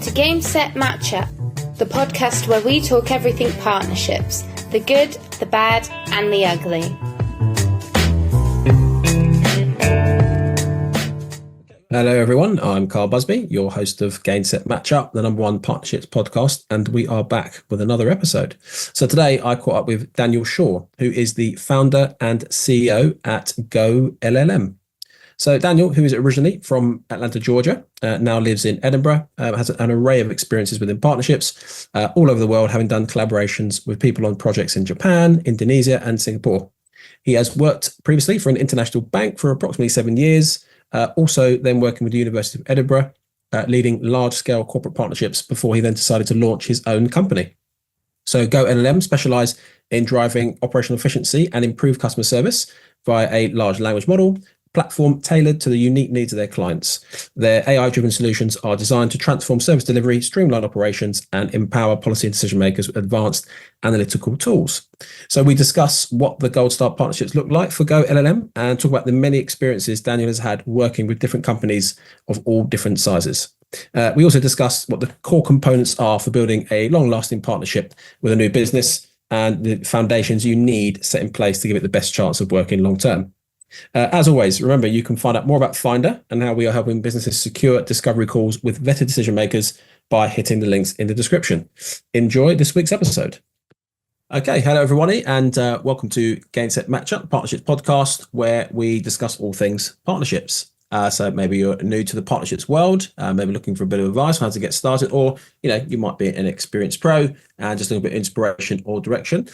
Welcome to Game Set Matchup, the podcast where we talk everything partnerships, the good, the bad, and the ugly. Hello everyone, I'm Carl Busby, your host of Game Set Matchup, the number one partnerships podcast, and we are back with another episode. So today I caught up with Daniel Shorr, who is the founder and CEO at GoLLM. So Daniel, who is originally from Atlanta, Georgia, now lives in Edinburgh, has an array of experiences within partnerships all over the world, having done collaborations with people on projects in Japan, Indonesia, and Singapore. He has worked previously for an international bank for approximately 7 years, also then working with the University of Edinburgh, leading large-scale corporate partnerships before he then decided to launch his own company. So GoLLM specialize in driving operational efficiency and improved customer service via a large language model platform tailored to the unique needs of their clients. Their AI-driven solutions are designed to transform service delivery, streamline operations, and empower policy and decision makers with advanced analytical tools. So we discuss what the Gold Star partnerships look like for GoLLM and talk about the many experiences Daniel has had working with different companies of all different sizes. We also discuss what the core components are for building a long-lasting partnership with a new business and the foundations you need set in place to give it the best chance of working long-term. As always, remember, you can find out more about Finder and how we are helping businesses secure discovery calls with vetted decision makers by hitting the links in the description. Enjoy this week's episode. Okay, hello everybody, and welcome to Game Set Matchup, Partnerships podcast, where we discuss all things partnerships. So maybe you're new to the partnerships world, maybe looking for a bit of advice on how to get started, or you might be an experienced pro and just a little bit of inspiration or direction.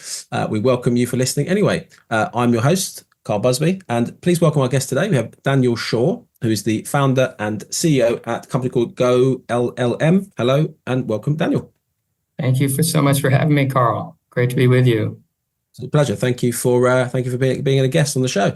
We welcome you for listening anyway. I'm your host, Carl Busby, and please welcome our guest today. We have Daniel Shorr, who is the founder and CEO at a company called GoLLM. Hello and welcome, Daniel. Thank you so much for having me, Carl. Great to be with you. It's a pleasure. Thank you for being a guest on the show.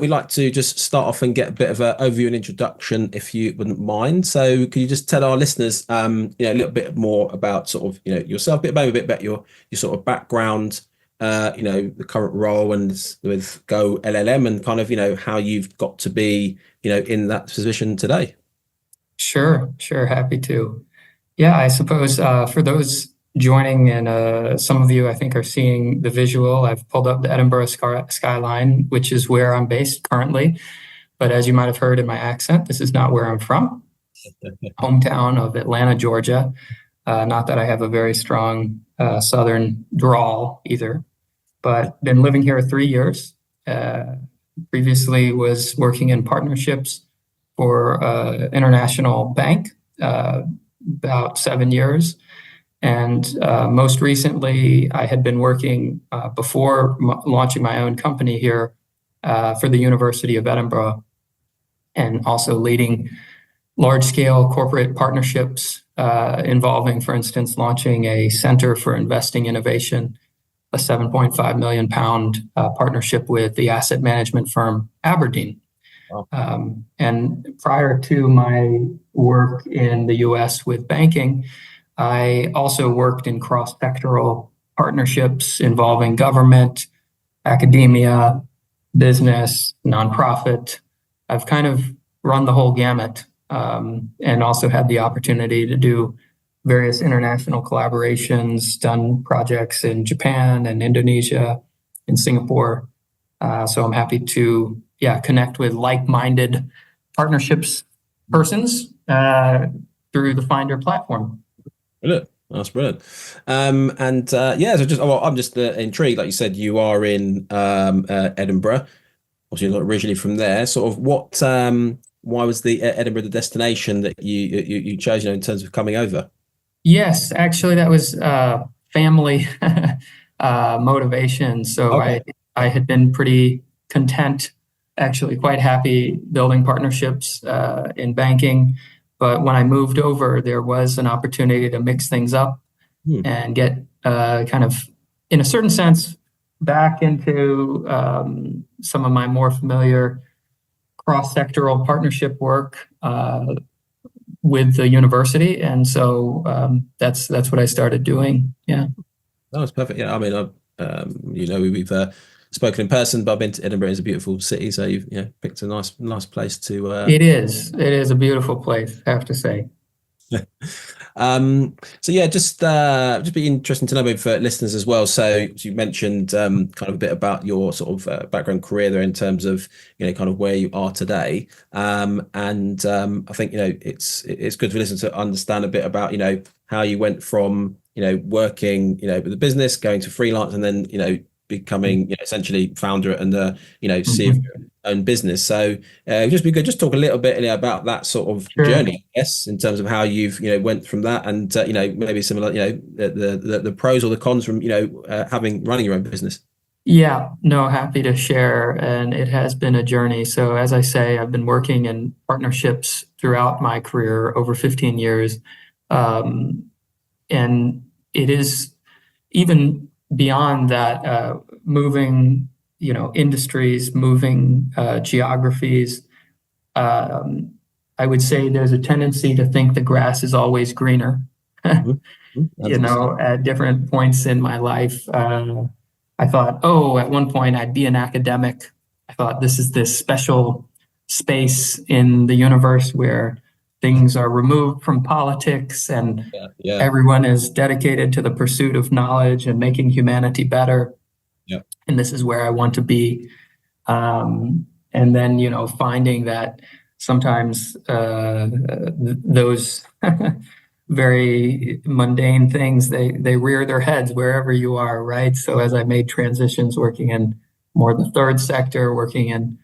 We'd like to just start off and get a bit of an overview and introduction, if you wouldn't mind. So, could you just tell our listeners, a little bit more about sort of yourself, maybe a bit about your sort of background, the current role and with GoLLM, and kind of how you've got to be in that position today. Sure, happy to. Yeah, I suppose for those joining, and some of you I think are seeing the visual, I've pulled up the Edinburgh skyline, which is where I'm based currently. But as you might have heard in my accent, this is not where I'm from. Hometown of Atlanta, Georgia. Not that I have a very strong southern drawl either, but been living here 3 years. Previously was working in partnerships for international bank, about 7 years. And most recently, I had been working before launching my own company here for the University of Edinburgh, and also leading large-scale corporate partnerships involving, for instance, launching a Center for Investing Innovation, a £7.5 million partnership with the asset management firm Aberdeen. Wow. And prior to my work in the US with banking, I also worked in cross-sectoral partnerships involving government, academia, business, nonprofit. I've kind of run the whole gamut, and also had the opportunity to do various international collaborations, done projects in Japan and Indonesia, in Singapore. So I'm happy to connect with like-minded partnerships persons through the Finder platform. Brilliant. That's brilliant. I'm just intrigued. Like you said, you are in Edinburgh. Obviously, you're not originally from there. Sort of why was the Edinburgh the destination that you chose, in terms of coming over? Yes, actually, that was family motivation. So okay. I had been pretty content, actually quite happy building partnerships in banking. But when I moved over, there was an opportunity to mix things up and get kind of, in a certain sense, back into some of my more familiar cross-sectoral partnership work with the university. And so that's what I started doing. Yeah. That was perfect. Yeah, I mean, we've spoken in person, but I've been to Edinburgh. It's a beautiful city, so you've picked a nice place to. It is a beautiful place, I have to say. So yeah, just be interesting to know maybe for listeners as well. So you mentioned kind of a bit about your sort of background career there in terms of kind of where you are today, and I think it's good for listeners to understand a bit about how you went from working with the business, going to freelance, and then becoming essentially founder and CEO of your own business. So it'd just be good just talk a little bit about that sort of journey, I guess, in terms of how you've went from that, and maybe some of the pros or the cons from running your own business. Yeah, no, happy to share. And it has been a journey. So as I say, I've been working in partnerships throughout my career, over 15 years. And it is even beyond that, moving, industries, moving geographies. I would say there's a tendency to think the grass is always greener. At different points in my life, I thought, at one point I'd be an academic. I thought this is this special space in the universe where things are removed from politics and everyone is dedicated to the pursuit of knowledge and making humanity better. And this is where I want to be. And then, finding that sometimes those very mundane things, they rear their heads wherever you are, right? So as I made transitions working in more the third sector, working in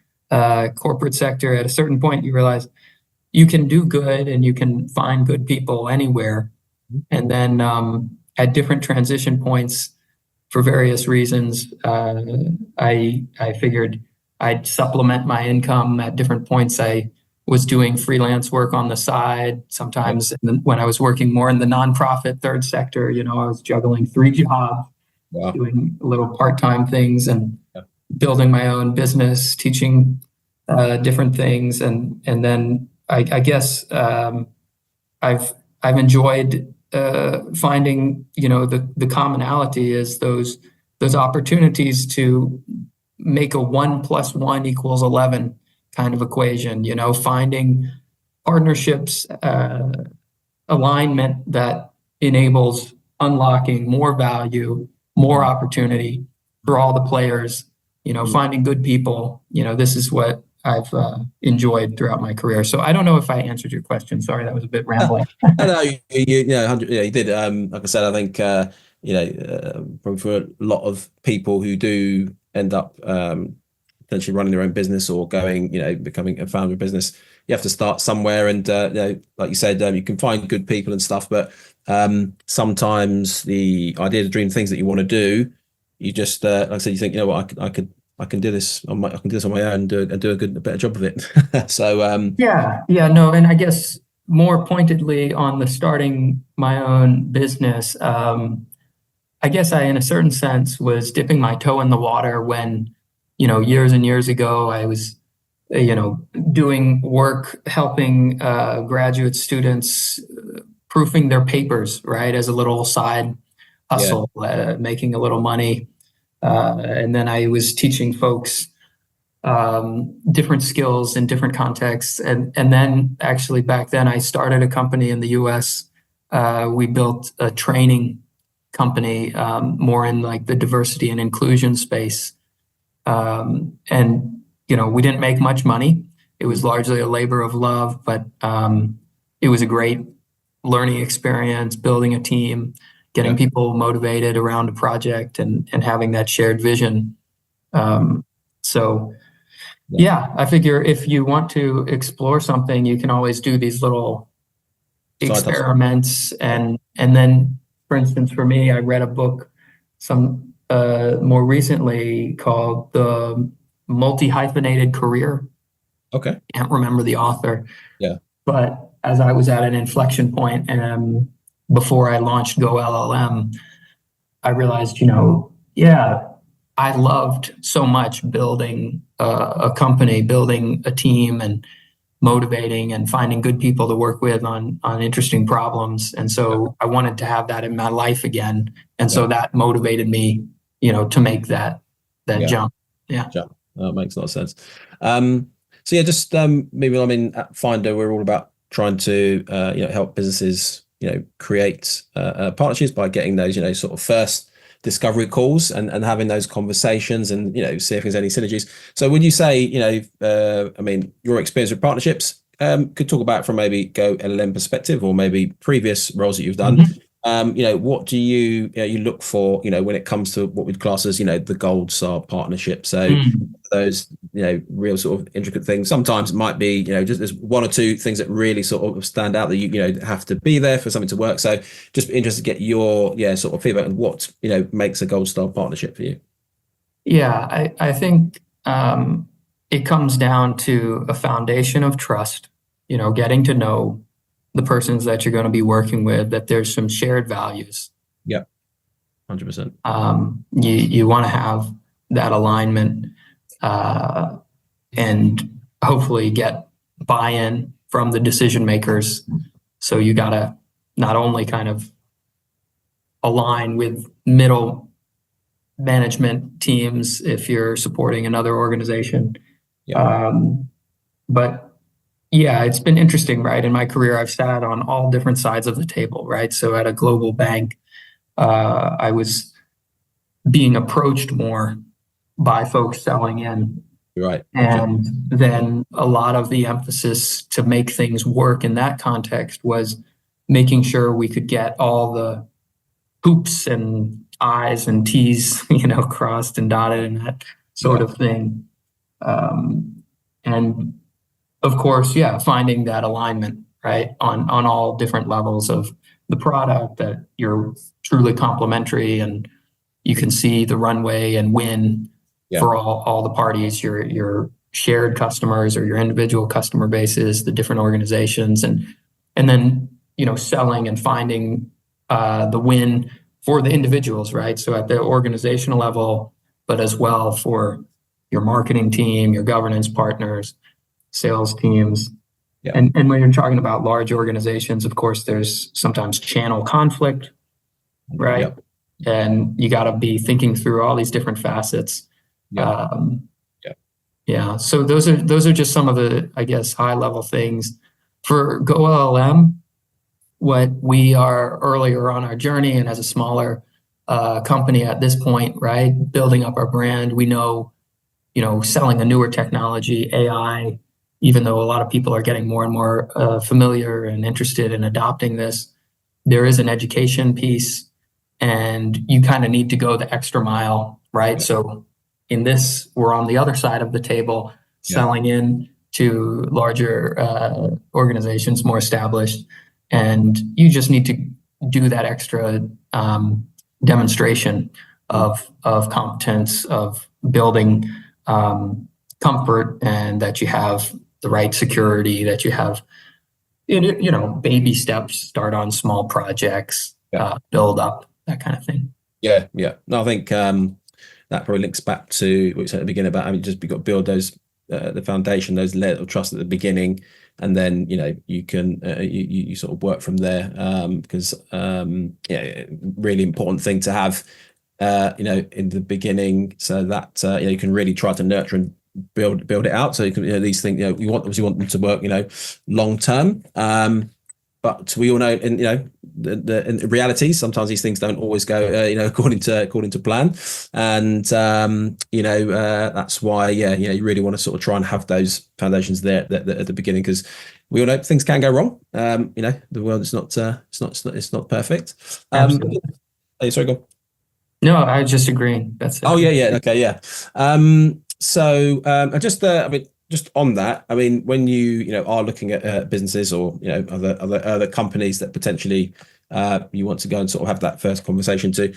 corporate sector, at a certain point you realize you can do good and you can find good people anywhere. And then at different transition points, for various reasons, I figured I'd supplement my income. At different points, I was doing freelance work on the side. Sometimes when I was working more in the nonprofit third sector, I was juggling 3 jobs, doing little part-time things and building my own business, teaching different things. And then I guess I've enjoyed finding, the commonality is those opportunities to make a 1 + 1 = 11 kind of equation, finding partnerships, alignment that enables unlocking more value, more opportunity for all the players, finding good people. This is what I've enjoyed throughout my career. So I don't know if I answered your question. Sorry, that was a bit rambling. No, you did. Like I said, I think probably for a lot of people who do end up potentially running their own business or becoming a founder of business, you have to start somewhere. And like you said, you can find good people and stuff, but sometimes the idea to dream things that you want to do, you just like I said, you think, I can do this on my own and do a better job of it. So no, and I guess more pointedly on the starting my own business, I guess I, in a certain sense, was dipping my toe in the water when, years and years ago, I was, doing work, helping graduate students proofing their papers, right, as a little side hustle, making a little money. And then I was teaching folks different skills in different contexts. And then actually back then I started a company in the US. We built a training company more in like the diversity and inclusion space. And, we didn't make much money. It was largely a labor of love, but it was a great learning experience, building a team, getting people motivated around a project and having that shared vision. I figure if you want to explore something, you can always do these little experiments. And then, for instance, for me, I read a book more recently called The Multi-Hyphenated Career. Okay. Can't remember the author. Yeah. But as I was at an inflection point and before I launched GoLLM, I realized, I loved so much building a company, building a team and motivating and finding good people to work with on interesting problems. And so I wanted to have that in my life again. And so that motivated me, to make that jump. Yeah. Sure. That makes a lot of sense. So yeah, just maybe, I mean, at Finder, we're all about trying to help businesses create partnerships by getting those sort of first discovery calls and having those conversations and see if there's any synergies. So would you say I mean, your experience with partnerships, could talk about from maybe GoLLM perspective or maybe previous roles that you've done. What do you look for when it comes to what we'd class as the gold star partnership? So those real sort of intricate things. Sometimes it might be just there's one or two things that really sort of stand out that you have to be there for something to work. So just interested to get your sort of feedback on what makes a gold star partnership for you. Yeah, I think it comes down to a foundation of trust. Getting to know the persons that you're going to be working with, that there's some shared values. Yeah, 100%. You want to have that alignment and hopefully get buy-in from the decision makers. So you got to not only kind of align with middle management teams if you're supporting another organization. But yeah, it's been interesting, right? In my career, I've sat on all different sides of the table, right? So at a global bank, I was being approached more by folks selling in. Right. And then a lot of the emphasis to make things work in that context was making sure we could get all the hoops and I's and T's, crossed and dotted and that sort of thing. And of course, finding that alignment, right, on all different levels of the product, that you're truly complementary and you can see the runway and win for all the parties, your shared customers or your individual customer bases, the different organizations, and then selling and finding the win for the individuals, right? So at the organizational level, but as well for your marketing team, your governance partners, sales teams. And when you're talking about large organizations, of course, there's sometimes channel conflict, right? And you got to be thinking through all these different facets. So those are just some of the, I guess, high level things. For GoLLM, what we are earlier on our journey and as a smaller company at this point, right, building up our brand, we know, selling a newer technology, AI, even though a lot of people are getting more and more familiar and interested in adopting this, there is an education piece and you kind of need to go the extra mile, right? So in this, we're on the other side of the table, selling in to larger organizations, more established, and you just need to do that extra demonstration of competence, of building comfort, and that you have the right security, that you have, baby steps, start on small projects, build up, that kind of thing. Yeah. No, I think that probably links back to what you said at the beginning about, just you've got to build those, the foundation, those layers of trust at the beginning, and then, you can, you sort of work from there, because, really important thing to have, in the beginning, so that, you can really try to nurture and build it out. So you can, these things, you want them to work, long term. But we all know, in in reality, sometimes these things don't always go, according to plan, and that's why, you really want to sort of try and have those foundations there at the beginning, because we all know things can go wrong. The world is not perfect. Sorry, go on. No, I was just agreeing. That's it. Oh yeah, okay, yeah. So just on that, I mean, when you are looking at businesses or other companies that potentially you want to go and sort of have that first conversation to,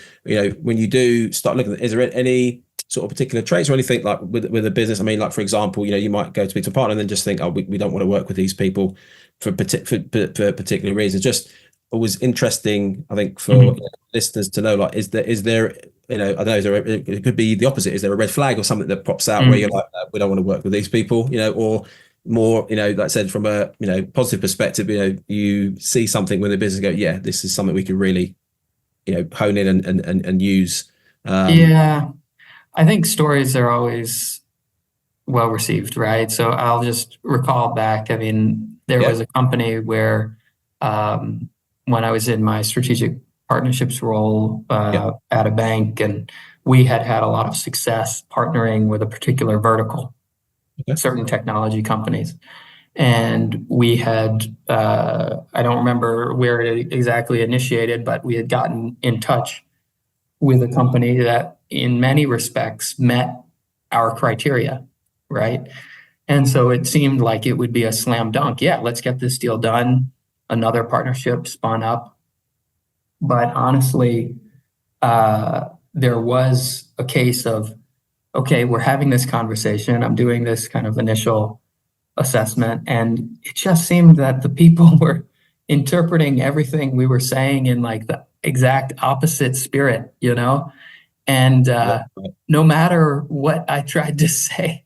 when you do start looking at, is there any sort of particular traits or anything like with a business? I mean, like for example, you might go to speak to a partner and then just think, oh, we don't want to work with these people for particular reasons. Just always interesting, I think, for listeners to know, like, is there I don't know, it could be the opposite. Is there a red flag or something that pops out where you're like, we don't want to work with these people, or more, like I said, from a, positive perspective, you see something with a business and go, yeah, this is something we can really, hone in and use. I think stories are always well received, right? So I'll just recall back. I mean, there was a company where when I was in my strategic partnerships role at a bank, and we had a lot of success partnering with a particular vertical, certain technology companies. And we had, I don't remember where it exactly initiated, but we had gotten in touch with a company that in many respects met our criteria, right? And so it seemed like it would be a slam dunk. Yeah, let's get this deal done. Another partnership spun up. But honestly, there was a case of, okay, we're having this conversation. I'm doing this kind of initial assessment, and it just seemed that the people were interpreting everything we were saying in like the exact opposite spirit, you know? And no matter what I tried to say,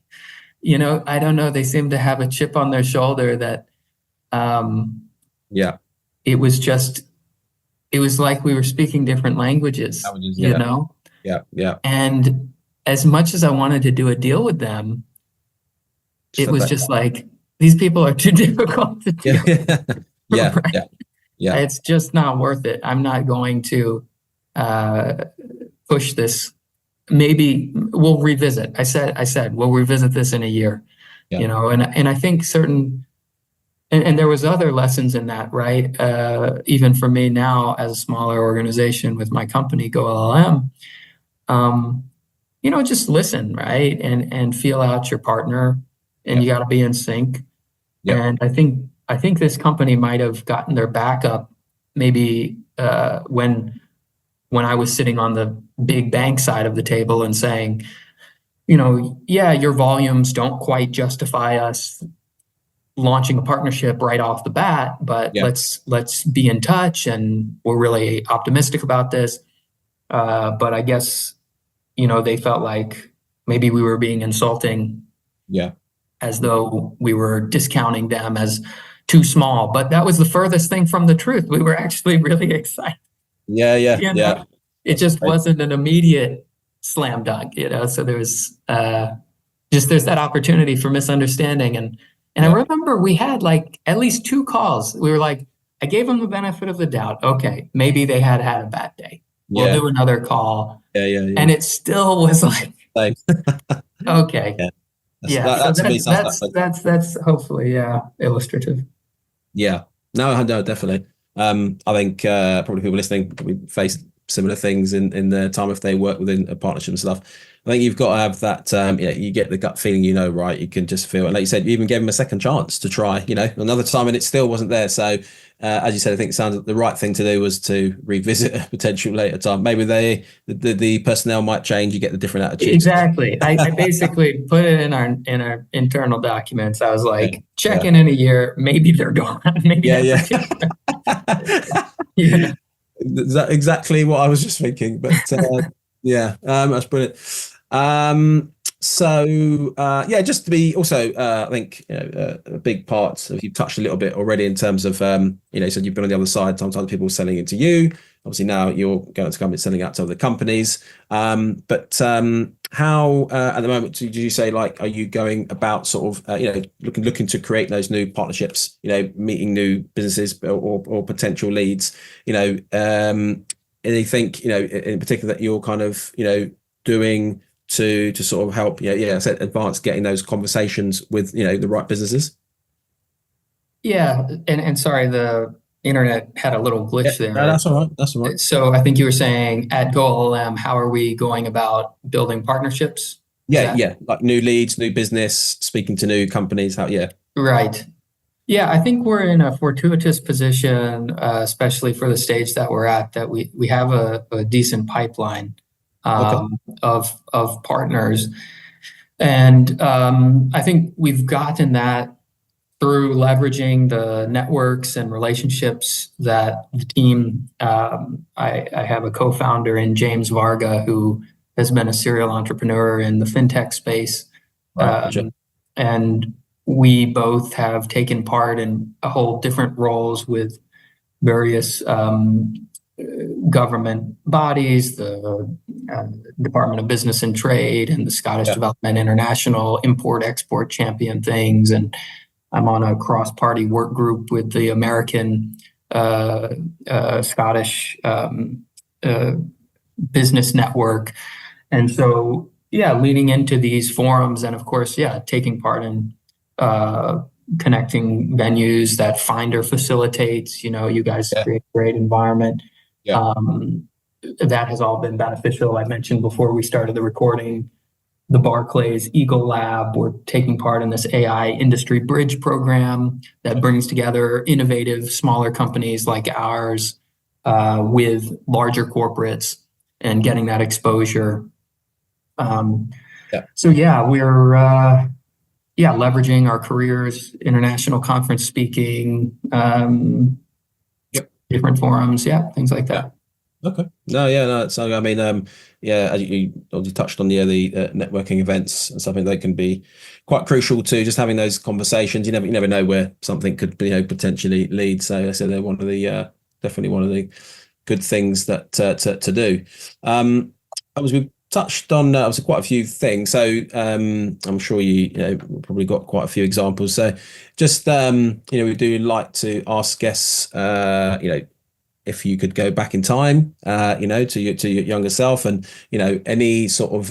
you know, I don't know, they seemed to have a chip on their shoulder that it was just, it was like we were speaking different languages, you know? And as much as I wanted to do a deal with them, it was just like, these people are too difficult to deal with. It's just not worth it. I'm not going to push this. Maybe we'll revisit. I said we'll revisit this in a year. You know, and I think certain, and there was other lessons in that, right? Even for me now as a smaller organization with my company GoLLM, you know, just listen, right? And feel out your partner, and you got to be in sync. And I think this company might have gotten their back up maybe when I was sitting on the big bank side of the table and saying, you know, yeah, your volumes don't quite justify us launching a partnership right off the bat, but let's be in touch, and we're really optimistic about this. But I guess, you know, they felt like maybe we were being insulting. As though we were discounting them as too small. But that was the furthest thing from the truth. We were actually really excited. You know? It just wasn't an immediate slam dunk, you know? So there was there's that opportunity for misunderstanding. And I remember we had like at least 2 calls. We were like, I gave them the benefit of the doubt. Okay, maybe they had a bad day. We'll do another call. And it still was like, okay. That's hopefully illustrative. No, definitely. I think probably people listening probably face similar things in their time if they work within a partnership and stuff. I think you've got to have that. You get the gut feeling, you know, right? You can just feel, and like you said, you even gave them a second chance to try, you know, another time, and it still wasn't there. So, as you said, I think it sounds like the right thing to do was to revisit a potential later time. Maybe the personnel might change. You get the different attitude. Exactly. I basically put it in our internal documents. I was like, check in a year. Maybe they're gone. Maybe That's exactly what I was just thinking. But that's brilliant. Just to be also, I think, you know, a big part of, you've touched a little bit already in terms of, you know, so you've been on the other side. Sometimes people selling into you. Obviously now you're going to companies selling out to other companies. But how at the moment did you say, like, are you going about sort of you know, looking to create those new partnerships? You know, meeting new businesses or potential leads. You know, anything, you know, in particular that you're kind of, you know, doing to sort of help, I said, advance getting those conversations with, you know, the right businesses? And sorry, the internet had a little glitch there. No, that's all right. So I think you were saying at GoLLM, how are we going about building partnerships? Like new leads, new business, speaking to new companies. Right. Yeah, I think we're in a fortuitous position, especially for the stage that we're at, that we have a decent pipeline of partners. And I think we've gotten that through leveraging the networks and relationships that the team, I have a co-founder in James Varga, who has been a serial entrepreneur in the fintech space. And we both have taken part in a whole different roles with various government bodies, the Department of Business and Trade and the Scottish Development International Import-Export champion things. And I'm on a cross-party work group with the American Scottish Business Network. And so, leading into these forums and, of course, taking part in connecting venues that Finder facilitates. You guys create a great environment. That has all been beneficial. I mentioned before we started the recording, the Barclays Eagle Lab. We're taking part in this AI Industry Bridge program that brings together innovative, smaller companies like ours with larger corporates and getting that exposure. So we're leveraging our careers, international conference speaking, different forums, things like that. Okay. So I mean, as you already touched on the networking events and something, they can be quite crucial to just having those conversations. You never know where something could potentially lead. So I said they're definitely one of the good things that to do. We touched on obviously quite a few things. So I'm sure you probably got quite a few examples. So just we do like to ask guests if you could go back in time, to your younger self, and any sort of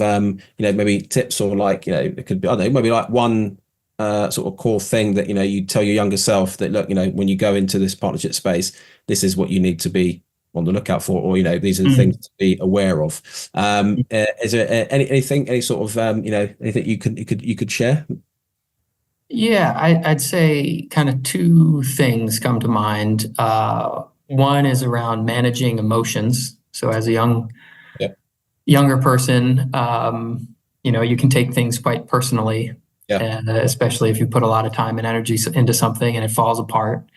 maybe tips, or it could be, I don't know, maybe like one sort of core thing that you tell your younger self that, look, when you go into this partnership space, this is what you need to be on the lookout for, or these are the things to be aware of. Is there any sort of anything you could share? I'd say kind of two things come to mind. One is around managing emotions. So as a younger person, you can take things quite personally, especially if you put a lot of time and energy into something and it falls apart.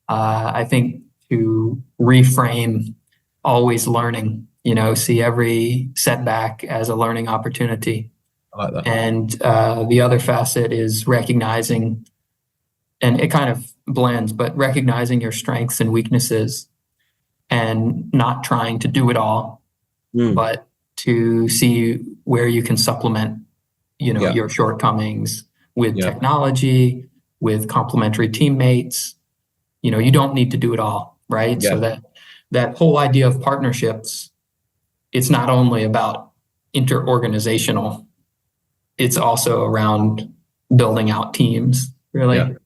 I think to reframe, always learning, see every setback as a learning opportunity. I like that. And the other facet is recognizing, and it kind of blends, but recognizing your strengths and weaknesses and not trying to do it all, but to see where you can supplement, your shortcomings with technology, with complementary teammates. You don't need to do it all, right? So that whole idea of partnerships, it's not only about interorganizational, it's also around building out teams, really.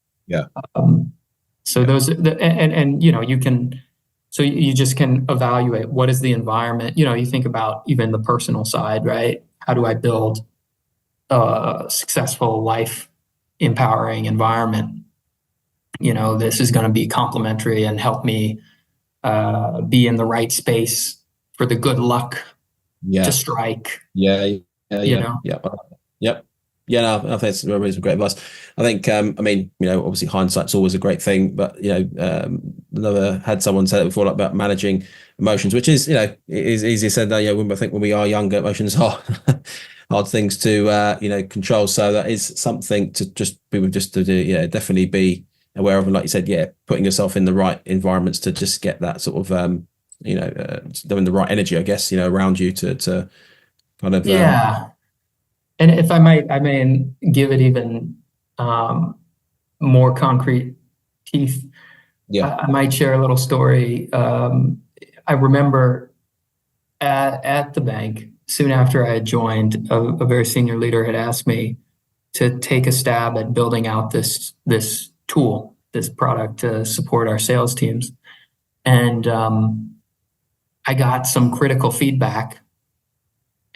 So those, you can, so you just can evaluate what is the environment. You think about even the personal side, right? How do I build a successful life empowering environment? This is going to be complementary and help me be in the right space for the good luck to strike. No, I think it's really some great advice. I think, obviously hindsight's always a great thing, but never had someone say it before, like, about managing emotions, which is, it is easier said than done. I think when we are younger, emotions are hard things to, control. So that is something to do, definitely be aware of. And like you said, putting yourself in the right environments to just get that sort of, doing the right energy, I guess, around you to kind of, And if I may give it even more concrete teeth. I might share a little story. I remember at the bank, soon after I had joined, a very senior leader had asked me to take a stab at building out this tool, this product to support our sales teams. And I got some critical feedback.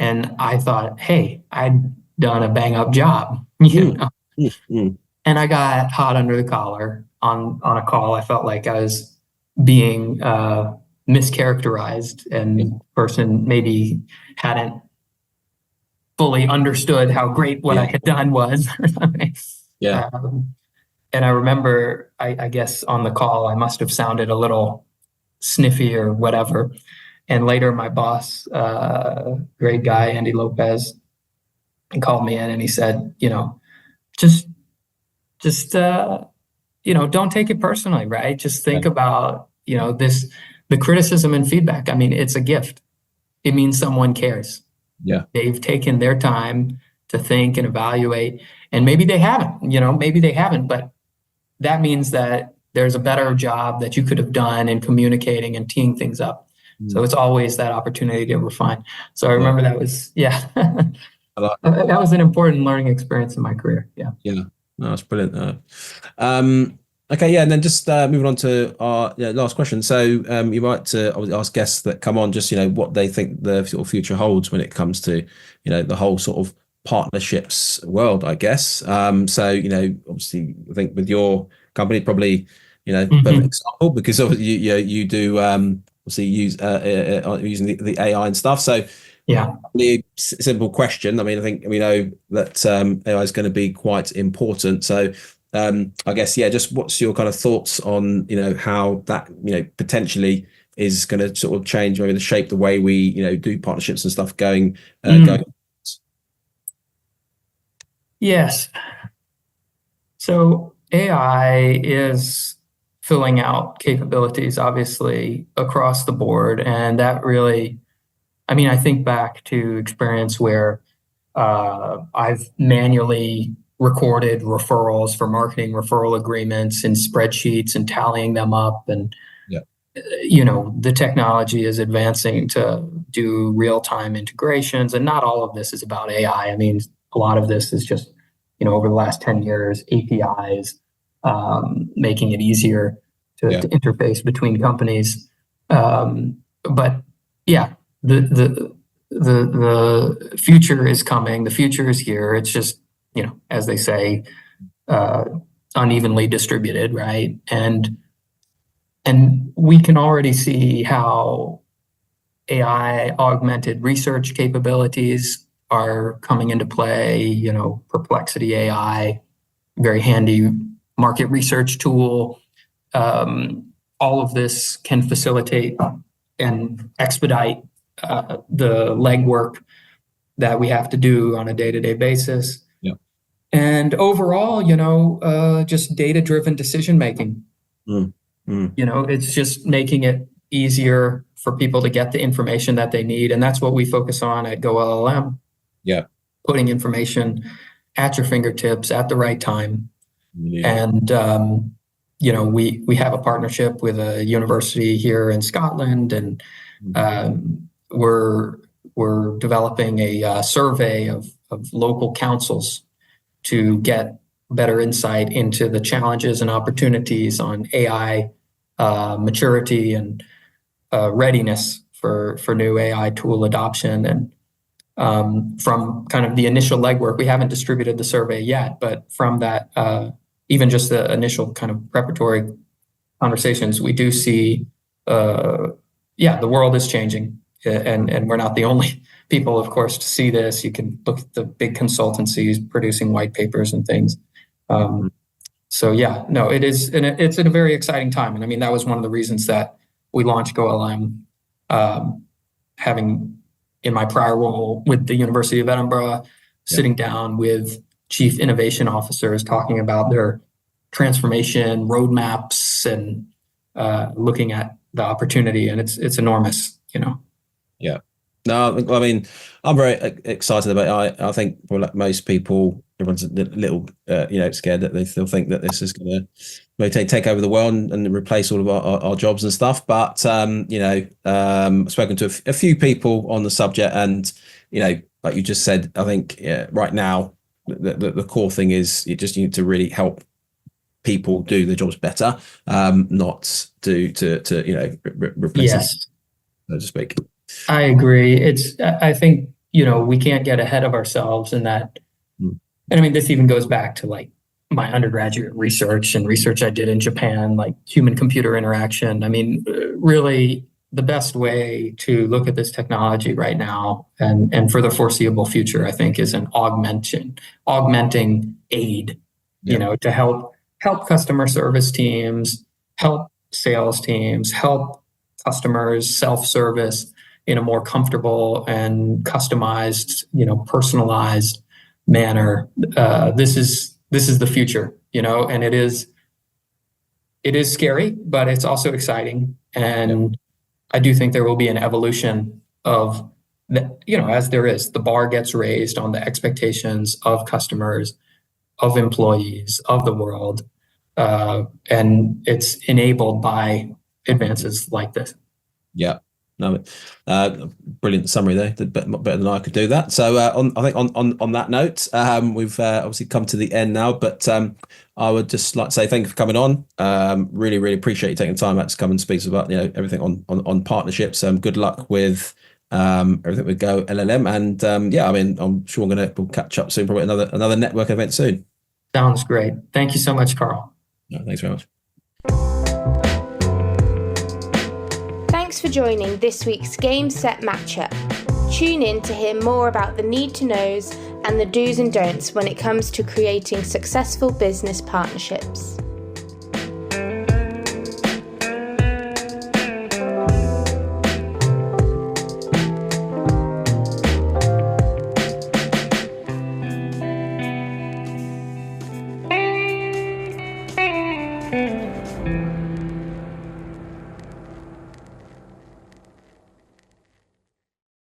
And I thought, hey, I'd done a bang up job, And I got hot under the collar on a call. I felt like I was being mischaracterized, and the person maybe hadn't fully understood how great what I had done was, or something. And I remember, I guess on the call, I must have sounded a little sniffy or whatever. And later, my boss, great guy, Andy Lopez, he called me in and he said, just don't take it personally, right? Just think about, the criticism and feedback, I mean, it's a gift. It means someone cares. Yeah. They've taken their time to think and evaluate, and maybe they haven't, but that means that there's a better job that you could have done in communicating and teeing things up. So it's always that opportunity to refine. So I remember that was, that was an important learning experience in my career. Yeah. Yeah. No, that's brilliant. Okay, yeah, and then just moving on to our last question. So you might ask guests that come on just, what they think the sort of future holds when it comes to, the whole sort of partnerships world, I guess. So, obviously, I think with your company, probably, perfect example, because you do obviously use using the AI and stuff. So, yeah, really simple question. I mean, I think we know that AI is going to be quite important. So, I guess, just what's your kind of thoughts on, how that, potentially is going to sort of change, maybe the shape, the way we, do partnerships and stuff going. Yes. So AI is filling out capabilities, obviously, across the board. And that really, I think back to experience where I've manually recorded referrals for marketing referral agreements in spreadsheets and tallying them up. And, the technology is advancing to do real-time integrations. And not all of this is about AI. I mean, a lot of this is just, over the last 10 years, APIs, making it easier to interface between companies. But yeah, the future is coming. The future is here. It's just, as they say, unevenly distributed, right? And we can already see how AI augmented research capabilities are coming into play. Perplexity AI, very handy market research tool. All of this can facilitate and expedite the legwork that we have to do on a day-to-day basis. Yeah. And overall, just data-driven decision-making. It's just making it easier for people to get the information that they need. And that's what we focus on at GoLLM. Yeah. Putting information at your fingertips at the right time. Yeah. And, we have a partnership with a university here in Scotland, and we're developing a survey of local councils to get better insight into the challenges and opportunities on AI maturity and readiness for new AI tool adoption. And from kind of the initial legwork, we haven't distributed the survey yet, but from that, even just the initial kind of preparatory conversations, we do see, the world is changing, and we're not the only people, of course, to see this. You can look at the big consultancies producing white papers and things. So it is, and it's in a very exciting time. And I mean, that was one of the reasons that we launched GoLLM, having in my prior role with the University of Edinburgh, sitting down with chief innovation officers, talking about their transformation roadmaps and looking at the opportunity, and it's enormous, Yeah. No, I mean, I'm very excited about it. I think like most people, everyone's a little, scared that they still think that this is going to take over the world and replace all of our jobs and stuff. But, I've spoken to a few people on the subject, and, like you just said, I think right now, the core thing is you just need to really help people do the jobs better, not to replace them, so to speak. I agree. I think, we can't get ahead of ourselves in that. And I mean, this even goes back to like my undergraduate research and research I did in Japan, like human computer interaction. I mean, really the best way to look at this technology right now and for the foreseeable future, I think, is an augmenting aid, to help customer service teams, help sales teams, help customers self-service in a more comfortable and customized, personalized manner. This is the future, and it is scary, but it's also exciting. And I do think there will be an evolution of as there is, the bar gets raised on the expectations of customers, of employees, of the world, and it's enabled by advances like this. Yeah. No, brilliant summary there. Did better than I could do that. So I think on that note, we've obviously come to the end now. But I would just like to say thank you for coming on. Really, really appreciate you taking the time out to come and speak about everything on partnerships. Good luck with everything with GoLLM, and I mean, I'm sure we'll catch up soon. Probably another network event soon. Sounds great. Thank you so much, Carl. No, thanks very much. Thanks for joining this week's Game Set Matchup. Tune in to hear more about the need to knows and the do's and don'ts when it comes to creating successful business partnerships.